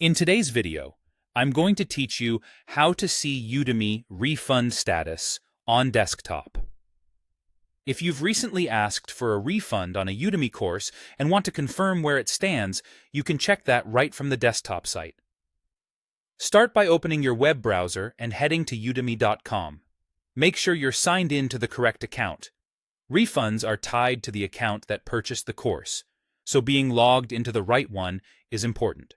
In today's video, I'm going to teach you how to see Udemy refund status on desktop. If you've recently asked for a refund on a Udemy course and want to confirm where it stands, you can check that right from the desktop site. Start by opening your web browser and heading to udemy.com. Make sure you're signed in to the correct account. Refunds are tied to the account that purchased the course, so being logged into the right one is important.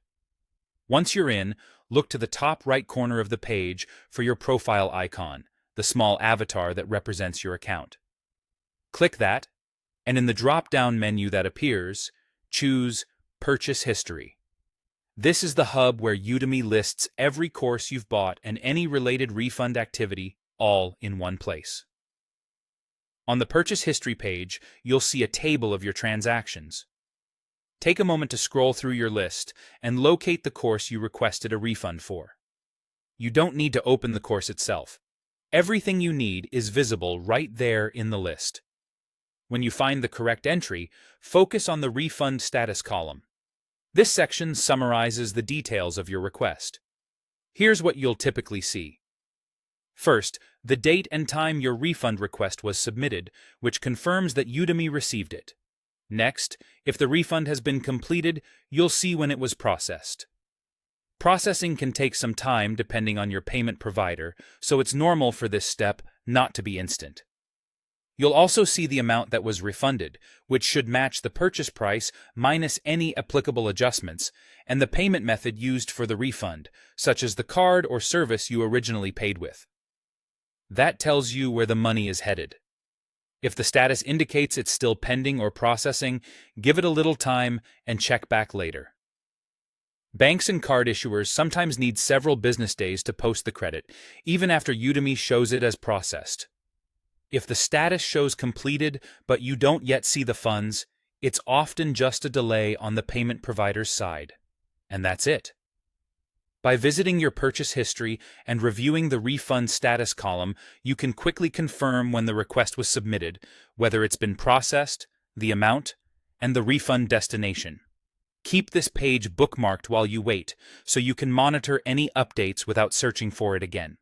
Once you're in, look to the top right corner of the page for your profile icon, the small avatar that represents your account. Click that, and in the drop-down menu that appears, choose Purchase History. This is the hub where Udemy lists every course you've bought and any related refund activity all in one place. On the Purchase History page, you'll see a table of your transactions. Take a moment to scroll through your list and locate the course you requested a refund for. You don't need to open the course itself. Everything you need is visible right there in the list. When you find the correct entry, focus on the refund status column. This section summarizes the details of your request. Here's what you'll typically see. First, the date and time your refund request was submitted, which confirms that Udemy received it. Next, if the refund has been completed, you'll see when it was processed. Processing can take some time depending on your payment provider, so it's normal for this step not to be instant. You'll also see the amount that was refunded, which should match the purchase price minus any applicable adjustments, and the payment method used for the refund, such as the card or service you originally paid with. That tells you where the money is headed. If the status indicates it's still pending or processing, give it a little time and check back later. Banks and card issuers sometimes need several business days to post the credit, even after Udemy shows it as processed. If the status shows completed but you don't yet see the funds, it's often just a delay on the payment provider's side. And that's it. By visiting your purchase history and reviewing the refund status column, you can quickly confirm when the request was submitted, whether it's been processed, the amount, and the refund destination. Keep this page bookmarked while you wait, so you can monitor any updates without searching for it again.